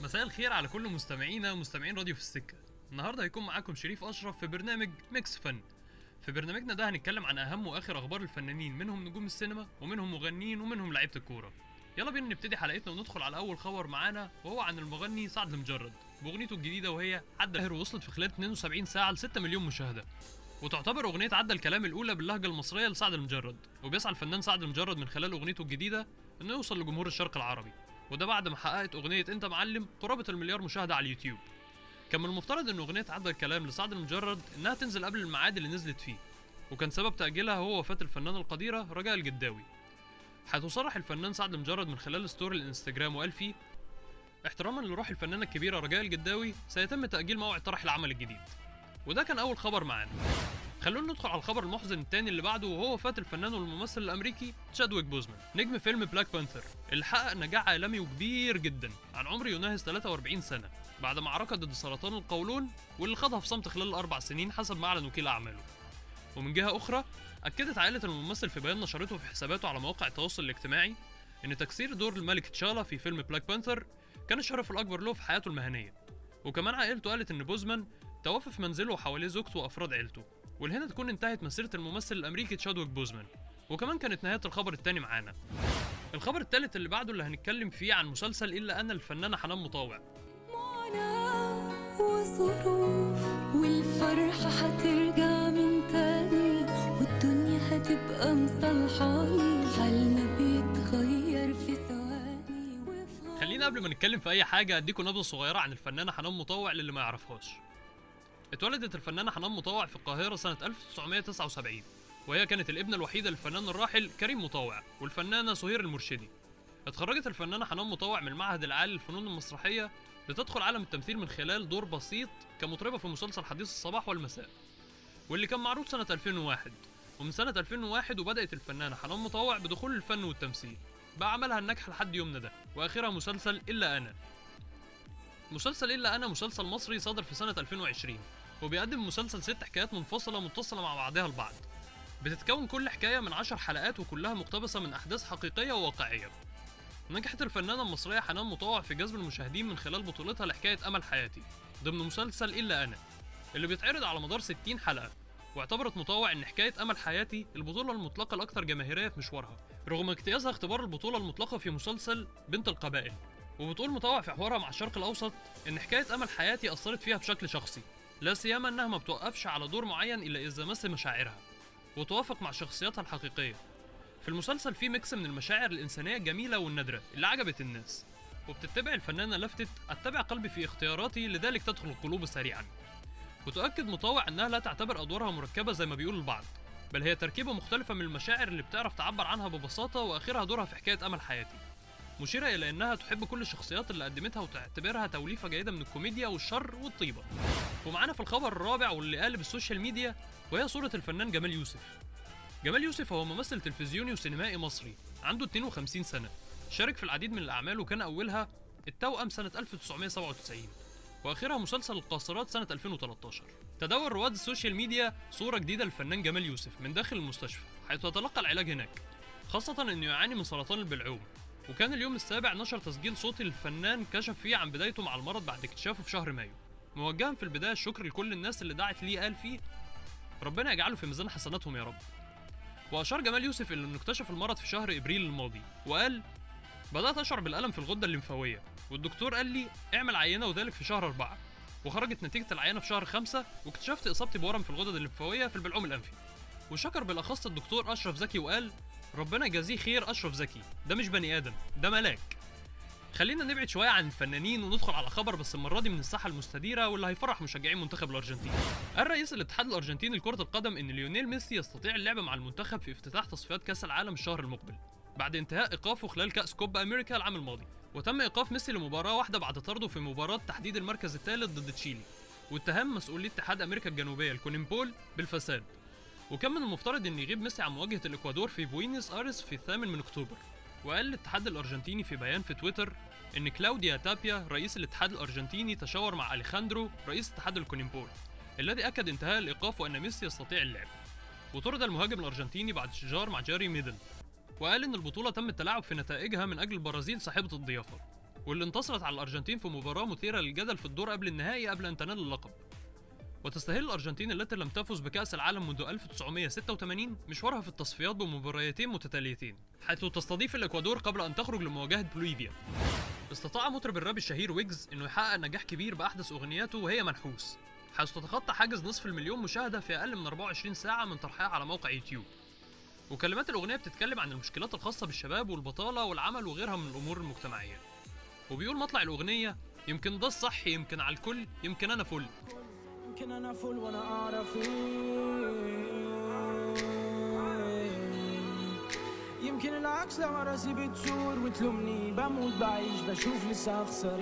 مساء الخير على كل مستمعينا ومستمعين راديو في السكة. النهارده هيكون معاكم شريف أشرف في برنامج ميكس فن. في برنامجنا ده هنتكلم عن أهم وآخر أخبار الفنانين، منهم نجوم السينما ومنهم مغنيين ومنهم لعيبة الكورة. يلا بينا نبتدي حلقتنا وندخل على أول خبر معانا، وهو عن المغني سعد المجرد بأغنيته الجديدة وهي عدى الهر، وصلت في خلال 72 ساعة ل 6 مليون مشاهدة. وتعتبر أغنية عدى الكلام الأولى باللهجة المصرية لسعد المجرد، وبيسعى الفنان سعد المجرد من خلال أغنيته الجديدة إنه يوصل لجمهور الشرق العربي، وده بعد ما حققت أغنية أنت معلم قرابة المليار مشاهدة على اليوتيوب. كان من المفترض إن أغنية عدى الكلام لسعد المجرد إنها تنزل قبل الميعاد اللي نزلت فيه، وكان سبب تأجيلها هو وفاة الفنانة القديرة رجاء الجداوي. حيث صرح الفنان سعد المجرد من خلال ستوري الانستجرام وقال فيه: احتراما لروح الفنانة الكبيرة رجاء الجداوي سيتم تأجيل موعد طرح العمل الجديد. وده كان أول خبر معانا. خلونا ندخل على الخبر المحزن التاني اللي بعده، وهو وفاة الفنان والممثل الأمريكي تشادويك بوزمان، نجم فيلم بلاك بانثر اللي حقق نجاح عالمي وكبير جدا عن عمر يناهز 43 سنة، بعد معركة ضد سرطان القولون واللي خاضها في صمت خلال 4 سنين حسب ما أعلن وكيل أعماله. ومن جهة أخرى أكدت عائلة الممثل في بيان نشرته في حساباته على مواقع التواصل الاجتماعي إن تجسير دور الملك تشالا في فيلم بلاك بانثر كان الشرف الأكبر له في حياته المهنية. وكمان عائلته قالت إن بوزمان توفى في منزله وحواليه زوجته وأفراد عيلته. ولهنا تكون انتهت مسيرة الممثل الأمريكي تشادويك بوزمان. وكمان كانت نهاية الخبر التاني معانا. الخبر التالت اللي بعده اللي هنتكلم فيه عن مسلسل إلا أنا الفنانة حنان مطاوع. معاناة وظروف والفرحة هترجع من تاني والدنيا هتبقى مصلحاني، حالنا بيتغير في ثواني خلينا قبل ما نتكلم في أي حاجة أديكم نبذة صغيرة عن الفنانة حنان مطاوع للي ما يعرفهاش. اتولدت الفنانة حنان مطاوع في القاهرة سنة 1979، وهي كانت الابنة الوحيدة للفنان الراحل كريم مطاوع والفنانة سهير المرشدي. اتخرجت الفنانة حنان مطاوع من المعهد العالي للفنون المسرحية لتدخل عالم التمثيل من خلال دور بسيط كمطربة في مسلسل حديث الصباح والمساء، واللي كان معروض سنة 2001. ومن سنة 2001 وبدأت الفنانة حنان مطاوع بدخول الفن والتمثيل بعملها الناجح لحد يومنا ده، وآخرها مسلسل إلا أنا. مسلسل إلا أنا مسلسل مصري صادر في سنة 2020، وبيقدم مسلسل 6 حكايات منفصلة متصلة مع بعضها البعض. بتتكون كل حكاية من 10 حلقات وكلها مقتبسة من أحداث حقيقية وواقعية. نجحت الفنانة المصرية حنان مطاوع في جذب المشاهدين من خلال بطولتها لحكاية أمل حياتي ضمن مسلسل إلا أنا اللي بيتعرض على مدار 60 حلقة. واعتبرت مطاوع إن حكاية أمل حياتي البطولة المطلقة الأكثر جماهيرية في مشوارها، رغم اجتيازها اختبار البطولة المطلقة في مسلسل بنت القبائل. وبتقول مطاوع في حوارها مع الشرق الأوسط إن حكاية أمل حياتي أثرت فيها بشكل شخصي، لا سيما إنها ما بتوقفش على دور معين إلا إذا مس مشاعرها وتوافق مع شخصياتها الحقيقية. في المسلسل في ميكس من المشاعر الإنسانية الجميلة والنادرة اللي عجبت الناس، وبتتبع الفنانة لفتة أتبع قلبي في اختياراتي لذلك تدخل القلوب سريعا. وتؤكد مطاوع أنها لا تعتبر أدوارها مركبة زي ما بيقول البعض، بل هي تركيبة مختلفة من المشاعر اللي بتعرف تعبر عنها ببساطة، وآخرها دورها في حكاية أمل حياتي، مشيرة إلى أنها تحب كل الشخصيات اللي قدمتها وتعتبرها توليفة جيدة من الكوميديا والشر والطيبة. ومعانا في الخبر الرابع واللي قالب السوشيال ميديا، وهي صورة الفنان جمال يوسف. جمال يوسف هو ممثل تلفزيوني وسينمائي مصري عنده 52 سنة، شارك في العديد من الأعمال وكان أولها التوأم سنة 1997، وآخرها مسلسل القاصرات سنة 2013. تداول رواد السوشيال ميديا صورة جديدة للفنان جمال يوسف من داخل المستشفى حيث يتلقى العلاج هناك، خاصة إنه يعاني من سرطان البلعوم. وكان اليوم السابع نشر تسجيل صوتي للفنان كشف فيه عن بدايته مع المرض بعد اكتشافه في شهر مايو، موجها في البداية الشكر لكل الناس اللي دعت ليه، قال فيه: ربنا يجعله في ميزان حسناتهم يا رب. وأشار جمال يوسف إلى إنه اكتشف المرض في شهر إبريل الماضي، وقال: بدأت أشعر بالألم في الغدة الليمفاوية، والدكتور قال لي اعمل عينة وذلك في شهر 4، وخرجت نتيجة العينة في شهر 5، واكتشفت إصابتي بورم في الغدد الليمفاوية في البلعوم الأنفي. وشكر بالأخص الدكتور أشرف زكي وقال: ربنا يجازيه خير أشرف زكي، ده مش بني آدم، ده ملاك. خلينا نبعد شوية عن الفنانين وندخل على خبر بس المرة دي من الساحة المستديرة واللي هيفرح مشجعين منتخب الأرجنتين. قال رئيس الاتحاد الأرجنتيني لكرة القدم إن ليونيل ميسي يستطيع اللعب مع المنتخب في افتتاح تصفيات كأس العالم الشهر المقبل بعد انتهاء إيقافه خلال كأس كوبا أمريكا العام الماضي. وتم إيقاف ميسي لمباراة واحدة بعد طرده في مباراة تحديد المركز الثالث ضد تشيلي، واتهام مسؤولي اتحاد أمريكا الجنوبية الكونيمبول بالفساد. وكان من المفترض إن يغيب ميسي عن مواجهة الإكوادور في بوينس آيرس في 8 أكتوبر. وقال الاتحاد الأرجنتيني في بيان في تويتر إن كلاوديا تابيا رئيس الاتحاد الأرجنتيني تشاور مع أليخاندرو رئيس اتحاد الكونيمبول الذي أكد انتهاء الإيقاف وأن ميسي يستطيع اللعب. وطرد المهاجم الأرجنتيني بعد شجار مع جاري ميدل، وقال إن البطولة تم التلاعب في نتائجها من أجل البرازيل صاحبة الضيافة. واللي انتصرت على الأرجنتين في مباراة مثيرة للجدل في الدور قبل النهائي قبل أن تنال اللقب. وتستهل الأرجنتين التي لم تفز بكأس العالم منذ 1986 مشوارها في التصفيات بمباريتين متتاليتين، حيث تستضيف الإكوادور قبل أن تخرج لمواجهة بوليفيا. استطاع مطرب الراب الشهير ويجز إنه يحقق نجاح كبير بأحدث أغنياته وهي منحوس، حيث تتخطى حاجز نصف المليون مشاهدة في أقل من 24 ساعة من طرحها على موقع يوتيوب. وكلمات الأغنية بتتكلم عن المشكلات الخاصة بالشباب والبطالة والعمل وغيرها من الأمور المجتمعية. وبيقول مطلع الأغنية: يمكن ده الصح، يمكن على الكل، يمكن أنا فل. يمكن أنا فل وأنا أعرف يمكن العكس لما راسي بتسور وتلومني بموت بعيش بشوف لسه أخسر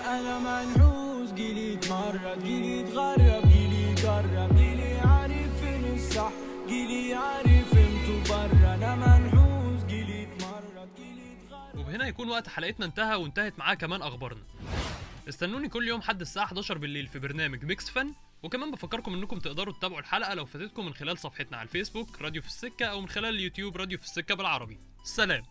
أنا منحوس، جيلي اتمرد، جيلي اتغرب، جيلي جرب، جيلي عارف فين الصح، جيلي عارف انتو برا. أنا منحوس، جيلي اتمرد، جيلي اتغرب. وبهنا يكون وقت حلقتنا انتهى، وانتهت معاه كمان أخبارنا. استنوني كل يوم حد الساعة 11 بالليل في برنامج ميكس فن، وكمان بفكركم انكم تقدروا تتابعوا الحلقة لو فاتتكم من خلال صفحتنا على الفيسبوك راديو في السكة، او من خلال اليوتيوب راديو في السكة بالعربي. سلام.